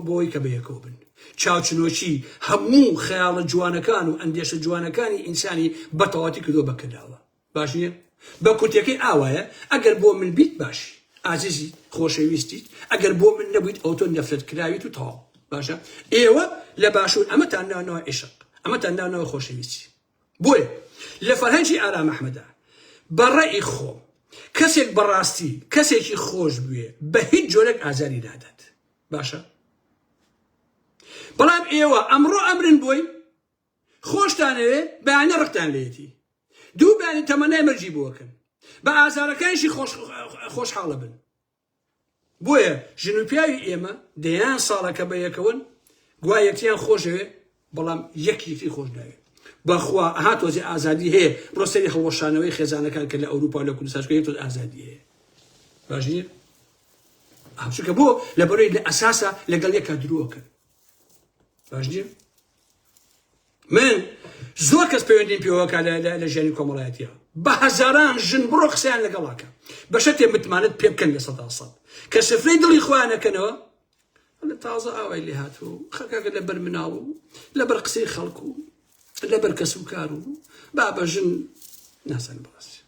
A: بۆی کە بەیەکەوە بن چاوچنۆچی هەموو خەیاڵە جوانەکان و ئەندێشە جوانەکانی ئینسانی بەتەواتی کردووە بەکەداوە باش نییە بە کورتەکەی ئاوایە ئەگەر بۆ من بیت باشی ئازیزی خۆشەویستیت ئەگەر بۆ من نەبوویت ئەو تۆ نەفرەت کراویت و تەواو باشە ئێوە لە باشوور ئەمەتان ناونەوە عیشق ئەمەتان ناونەوە خۆشەویستی بۆیە لە فەرهەنگی ئارام ئەحمەدا بەڕێی خۆم کەسێک بەڕاستی کەسێکی خۆش بوێ بە هیچ جۆرێک ئازاری نادات باشە بەڵام ئێوە ئەمڕۆ ئەمرن بۆی خۆشتانەوێ بەیانە ڕقتان لێتی دوو بەیانی تەمەنای مەرجی بووەکەن بە ئازارەکانیشی خۆشحاڵە بن بۆیە ژن و پیاوی ئێمە دەیان ساڵەکە بە یەکەون گوای یەکتیان خۆشەوێ بەڵام یەکی خۆش ناوێ بەخوا هاتۆزی ئازادی هەیە بڕۆ سەری هەڵوەشانەوەی خێزانەکان کە لە ئەوروپا لە کوردستان تۆ ئازادی هەیە باش نییە چونکە بۆ لە بەرەوەی لە ئەساسە لەگەڵ یەکە درۆکە باش نییە من زۆر کەس پەیوەندیم پێوەکە لە ژیانی کۆمەڵایەتیە بە هەزاران ژن بڕۆ قسەیان لەگەڵاکە بەشە تێ متمانت پێ بکەن لە 100% کە سفرەی دڵی خۆیان نەکەنەوە لە تازە ئاوای لێ هاتووە خەکەکە لەبەر مناڵ و لەبەر قسەی خەڵک و لەبەر کەس و کار و بابە ژن ناسان بڕاستی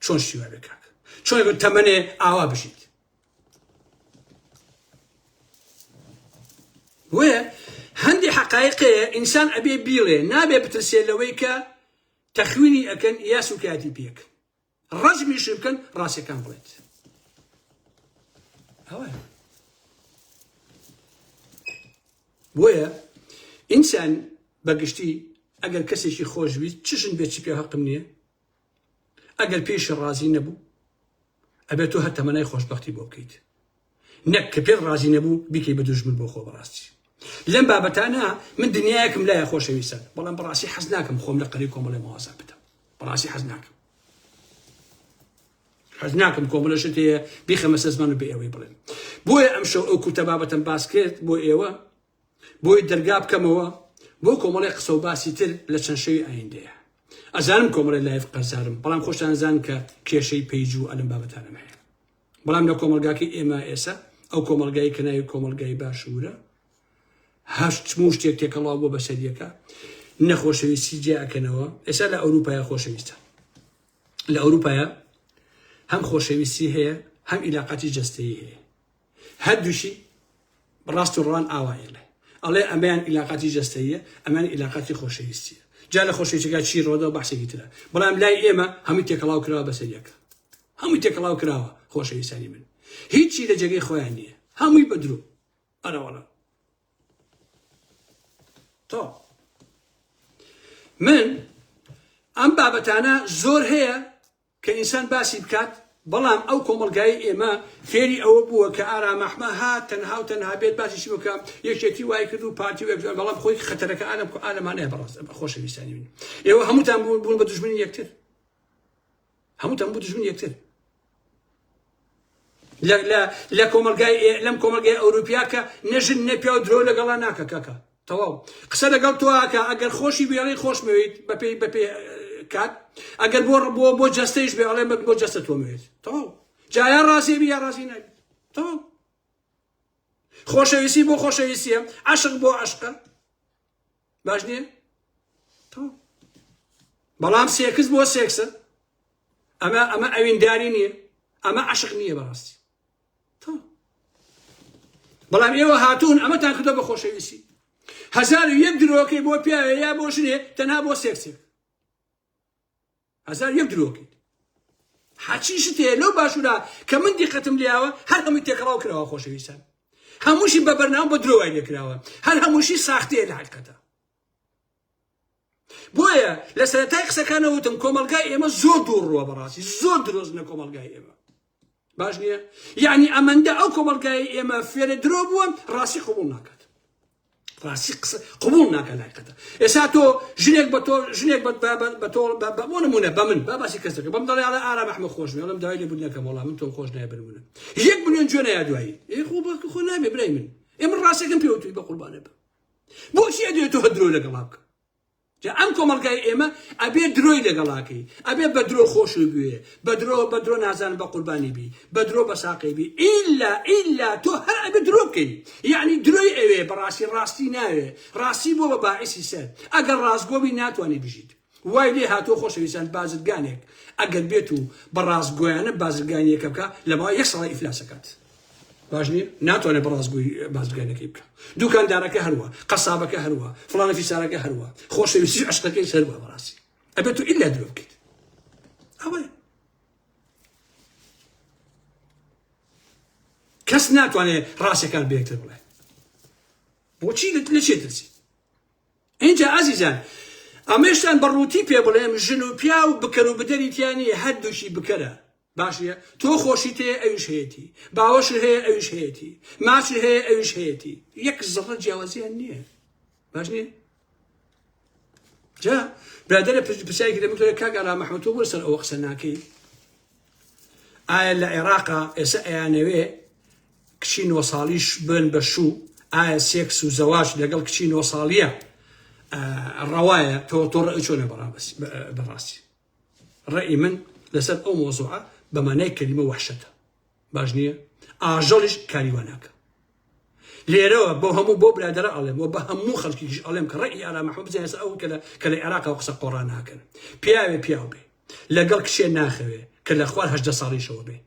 A: چۆن شیوە بێ کاکە چۆن تەمەنێ ئاوا بژیت وێ هەندی حقایقەیە ئینسان ئەبێ بیڵێ نابێ بترسێ لەوەی کە تەخوینی ئەکەن یا سوکاتی پێک ڕەجمیش بکەن ڕاستیەکان بڵێت ئەوەیە بۆیە ئینسان بەگشتی ئەگەر کەسێکی خۆش بیت چشن بێت چی پێ حەقم نییە ئەگەر پێشی ڕازی نەبوو ئەبێت تۆ هەر تەمەنای خۆشبەختی بۆ بکەیت نەک کە پێت ڕازی نەبوو بیکەی بە دوژمن بۆ خۆ بەڕاستی لەم بابەتانە من دنیایەکم لایە خۆشەویستە بەڵام بەڕاستی حەز ناکەم خۆم لە قەری کۆمەڵێ مەوازە بدەم بەڕاستی حەز ناکەم کۆمەڵە شت هەیە بیخەمە سەر زمان و بە ئێوەی بڵێن بۆیە ئەم شەو ئەو کورتە بابەتم باس کرد بۆ ئێوە بۆی دەرگا بکەمەوە بۆ کۆمەڵی قسە و باسی تر لە چەند شەوی ئایندەیە ئەزانم کۆمەڵی لایف قەرزارم بەڵام خۆشتان زان کە کێشەی پەیج و ئەلم بابەتانم هەیە بەڵام لە کۆمەلگاکەی ئێمە ئێسا ئەو کۆمەلگای کە ناوی کۆمەلگای باشوورە هەشت شتێک تێکەڵاو بۆ بەسەریەکە نەخۆشەویستی جیاکەنەوە ئێستا لە ئەوروپایە خۆشەویستە لە ئەوروپایە هەم خۆشەویستی هەیە هەم عیلاقەتی جەستەیی هەیە هەردووشی ڕاست و ڕوان ئاوایڵێ ئەڵێ ئەمەیان عیلاقەتی جەستەییە ئەمان عیلاقەتی خۆشەویستیە جا لە خۆشەویستیەکە چی ڕۆدا و بەحسێکی ترە بەڵام لای ئێمە هەمووی تێکەڵاو کراوە بەسەریەکە هەمووی تێکەڵاو کراوە خۆشەویستانی من هیچی لە جێگەی خۆیان نییە هەمووی بەدرۆ ئەرەوەڵە تۆ من ئەم بابەتانە زۆر هەیە کە ئینسان باسی بکات بەڵام ئەو کۆمەلگای ئێمە فێری ئەوە بووە کە ئارام ئەحمە هات تەنها و تەنها بێت باسیشی بکە یەکێتی وای کرد و پارتی و بەڵام خۆی خەتەرەکە ئالەمانەیە بەڕاست خۆشەویستانی من ئێوە هەمووتان بوون بە دوژمنی یەکتر هەمووتان بوو دژمنی یەکتر لە کۆمەلگای لەم کۆمەلگای ئەوروپیا کە نەژن نەپیا و درۆ لەگەڵا ناکە کاکە تەواو قسە لەگەڵ تۆکە ئەگەر خۆشی بێڵی خۆشمەوێت بەپێی کات ئەگەر بۆ جەستەیش بێ ئەڵێ بۆ جەستە تۆمەوێت تەواو جایان ڕازی بی یا ڕازی نابێت تەواو خۆشەویستی بۆ خۆشەویستیە عەشق بۆ عەشقە باش نییە تەواو بەڵام سێکس بۆ سێکسە ئەمە ئەوینداری نییە ئەمە عەشق نییە بەڕاستی تەواو بەڵام ئێوە هاتوون ئەمەتان کردە بە خۆشەویستی 1001 درۆکەی بۆ پیاوێ یا بۆ ژنێ تەنها بۆ سێکسێک 1001 درۆکەیت حەچی شت هەیە لەو باشوورە کە من دیقەتم لێیاوە هەر هەمووی تێکەڵاو کراوە خۆشەویستان هەمووشی بە بەرنامە بە درۆ وای لێکراوە هەر هەمووشی ساختەیە لە حقیقەتە بۆیە لە سەرەتای قسەکانەوە وتم کۆمەلگای ئێمە زۆر دووڕووە بەڕاستی زۆر درۆزنە کۆمەلگای ئێمە باش نییە یعنی ئەمەندە ئەو کۆمەلگای ئێمە فێرە درۆ بووە ڕاستی قبوڵ ناکات ڕاستی قسە قبوڵ ناکە لایقەتە ئێستا تۆ ژنێک بە تۆ ژنێک بە تۆ بۆ نمونە بە من با باسی کەس دەکەم بەم دەڵێ ئارام ئەحمە خۆش مێ ئەڵێم داوای لێبوونەکەم وەڵام من تۆم خۆش نایە بنمونە 1 ملیۆن جوێ نایە دوایی خۆ نابێ برای من ئێمە ڕاستێکم پێوتوی بە قوربانە بە بۆچی ئەدوێت تۆ هەر درۆ لەگەڵا بکە ئەم کۆمەلگای ئێمە ئەبێ درۆی لەگەڵاکەی ئەبێ بە درۆ خۆش بوێ بە درۆ نازان بە قوربانی بی بە درۆ بە ساقی بی ئیلا تۆ هەر ئەبێ درۆ بکەی یعنی درۆی ئەوێ بەڕاستی ڕاستی ناوێ ڕاستی بۆ بە باعیسی سەر ئەگەر ڕاستگۆبی ناتوانێ بژیت وای لێ هاتووە خۆشەویستان بازرگانێک ئەگەر بێت و بەڕاستگۆیانە بازرگانیەکە بکە لەماوەی 1 ساڵی ئیفلاسەکات باش نییە ناتوانێت بەڕاستگوی بازرگانەکەی بکە دوکاندارەکە هەروە قەسابەکە هەروە فڵانە فیسارەکە هەروە خۆشەویستی عشقەکەی هەروە بەڕاستی ئەبێت و ئیلا درۆ بکەیت ئەوەیە کەس ناتوانێت ڕاستیەکان بەیەکتر بڵێ بۆچی لە چێ ترسی اینجا ئازیزان ئەمەشتان بەڕووتی پێ بڵێم ژن و پیا و بکەر و بدەریتیانی هەردووشی بکەرە باشە تۆ خۆشی تێ ئەویش هەیەی باوەش هەیە ئەویش هەیەی ماچ هەیە ئەویش هەیەی یەک زەڕە جیاوازیان نییە باش نییە جا برادرە پرسیایەکی دەمەوێت کاک ئالا مەحمەد تۆ بۆ سەر ئەوە قسە ناکەی ئایا لە عێراقا ئێستا ئەیانەوێ کچی 9 ساڵیش بن بە شوو ئایا سێکس و زەواج لەگەڵ کچی 9 ساڵیە ڕەوایە تۆ ڕێ چۆنە بەڕاستی ڕێی من لەسەر ئەو مۆزوعە بەمانای کەلیمە وەحشەتە باش نییە ئاژەڵیش کاریوان ناکە لێرەوە بۆ هەموو بۆ برادرە ئەڵێم و بە هەموو خەڵکیش ئەڵێم کە ڕێی ئالا مەحمەد بزانێت ئەو کە لە عێراقەوە قسە قۆڕان ناکەن پیاوێ پیاو بێ لەگەڵ کشێ ناخەوێ کە لە خوار 18 ساڵیشەوە بێ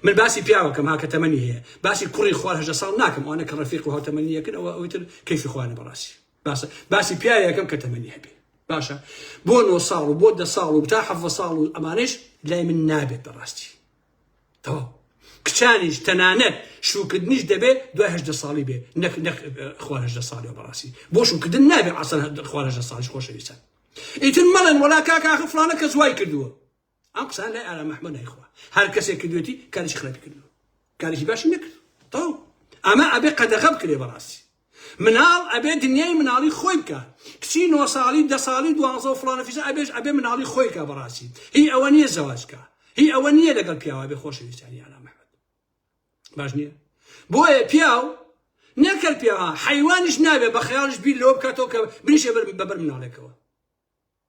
A: من باسی پیاوەکەم هاکە تەمەنی هەیە باسی کوڕی خوار 18 ساڵ ناکەم ئەوانە کە ڕەفیق و هاوتەمەنیەکەن ئەوە ئەوتر کەیفی خوانە بەڕاستی باسی پیاوێکم کە تەمەنی هەبێ باشە بۆ 9 ساڵ و بۆ 10 ساڵ و تا 7 ساڵ و ئەمانش لای من نابێت بەڕاستی تەواو کچانیش تەنانەت شوکردنیش دەبێت دوای 18 ساڵی بێ نەک خوار 18 ساڵی بەڕاستی بۆ شوکردن نابێت عەسەن خوار 18 ساڵیش خۆشەویستان ئیتر مەڵێن وەلا کاکە فڵانە کەس وای کردووە ئەم قسان لای ئالا مەحمەد نایخوا هەر کەسێک کردوێتی کارێکی خراپی کردووە کارێکی باشی نەکرد تەواو ئەمە ئەبێ قەدەغە بکرێ بەڕاستی مناڵ ئەبێ دنیای مناڵی خۆی بکە کچی 9 ساڵی 10 ساڵی 12 فڵانە فیزا ئەبێ مناڵی خۆی بکە بەڕاستی هی ئەوە نییە زەواجکە هی ئەوە نییە لەگەڵ پیاوە بێ خۆشەویستانی ئالا مەحمەد باش نییە بۆیە پیاو نەکرد پیاوە حیوانیش نابێ بە خەیاڵش بیر لەوە بکاتەوە کە بریشێ بەبەر مناڵێکەوە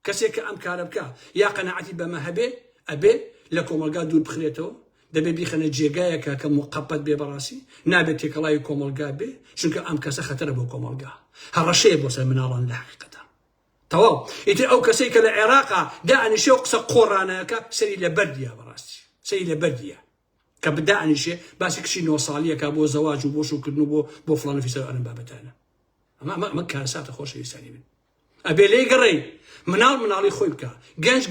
A: کەسێک کە ئەم کارە بکە یا قەنەعەتی بەمە هەبێ ئەبێ لە کۆمەلگا دوور بخرێتەوە دەبێ بیخەنە جێگایەکە کە موقەپەت بێ بەڕاستی نابێت تێکەڵاوی کۆمەلگا بێ چونکە ئەم کەسە خەتەرە بۆ کۆمەلگا هەڕەشەیە بۆ سەر مناڵان لە حەقیقەتە تەواو ئیتر ئەو کەسەی کە لە عێراقا دائنیشێ و قسە قۆڕانەکە سەری لە بەردیە بەڕاستی سەری لە بەردیە کە بدائنیشێ باسی کشی 9 ساڵیەکە بۆ زەواج و بۆ شوکردن و بۆ فڵانە فیسەر ئەم بابەتانە ئەمە کارەساتە خۆشەویستانی من ئەبێ لێی گەڕێی مناڵی خۆی بکە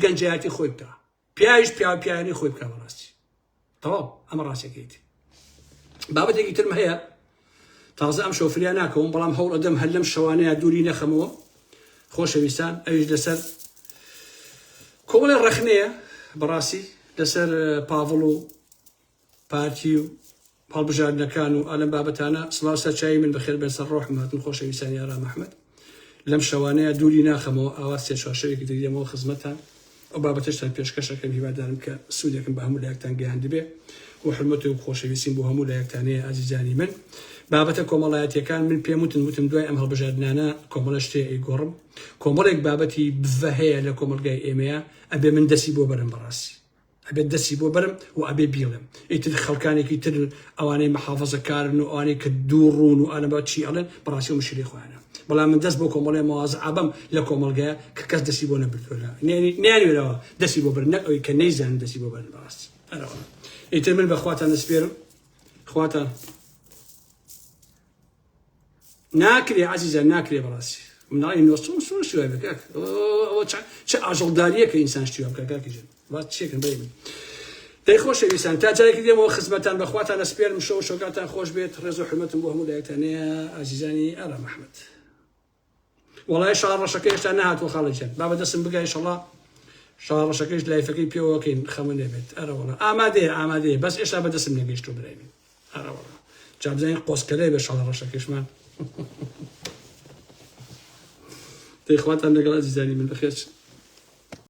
A: گەنجایەتی خۆی بکە پیاویش پیاوانی خۆی بکە بەڕاستی تەواو ئەمە ڕاستیەکەیتی بابەتێکی ترم هەیە تازە ئەم شۆفریا ناکەوم بەڵام هەوڵ ئەدەم هەر لەم شەوانەیە دووری نەخەمەوە خۆشەویستان ئەویش لەسەر کۆمەڵی ڕەخنەیە بەڕاستی لەسەر پاڤڵ و پارتی و هەڵبژاردنەکان و ئەلەم بابەتانە سڵاو سەرچاوی من بەخێر بێن سەر ڕۆحمەتن خۆشەویستانی ئالا مەحمەد لەم شەوانەیە دووری ناخەمەوە ئاوا سێ چوارشەوێکی دەیدەمەوە خزمەتان ئەو بابەتەشتان پێشکەشەکەم هیوادارم کە سوودێکم بە هەموو لایەکتان گەیاندبێ و حرمەت و خۆشەویستیم بۆ هەموو لایەکتانەیە ئازیزانی من بابەتە کۆمەڵایەتیەکان من پێم وتم دوای ئەم هەڵبژاردنانە کۆمەڵە شتێ ئەیگۆڕم کۆمەڵێک بابەتی بڤە هەیە لە کۆمەلگای ئێمەیە ئەبێ من دەستی بۆ بەرم بەڕاستی ئەبێ دەستی بۆ بەرم و ئەبێ بیڵم ئیتر خەڵکانێکی تر ئەوانەی مەحافەزەکارن و ئەوانەی کە دوو ڕوون و ئەنە بە چی ئەڵێن بەڕاستی و مشکلی خۆیانە بەڵام من دەست بۆ کۆمەڵێ مەوازە بم لە کۆمەلگایە کە کەس دەستی بۆ نەبردووە نیانوێرەوە دەستی بۆ برن نەک ئەوەی کە نەیزانن دەستی بۆ بەرن بەڕاستی ئیتر من بە خواتان دەسپێرم خواتان ناکرێ عەزیزان ناکرێ بەڕاستی مناڵی نۆستۆ شوێ بکاک چه ئاژەڵداریە کە ئینسان شتیوە بکە کاکیژن با چێکن بەی من دەی خۆشەویستان تا جارێکی دێمەوە خزمەتان بەخواتان دەسپێرم شەو شۆکاتان خۆش بێت ڕێز و حرمەتم بۆ هەموو لایەکتانەیە ئازیزانی ئالا مەحمەد وەڵای شەڵا ڕەشەکە هێشتا نەهاتوە خاڵێکیان با بەدەستم بگای شەڵا شەڵا ڕەشەکەیش لایفەکەی پێوەکەین خەمە نێبێت ئەرە وەڵا ئامادەیە بەس ئێشتا بەدەستم نەگەیشتۆ برای من ئەرە وەڵا جا بزانین قۆسکەلەی بێ شەڵا ڕەشەکەشمان دەی خواتان لەگەڵ ئازیزانی من بەخێر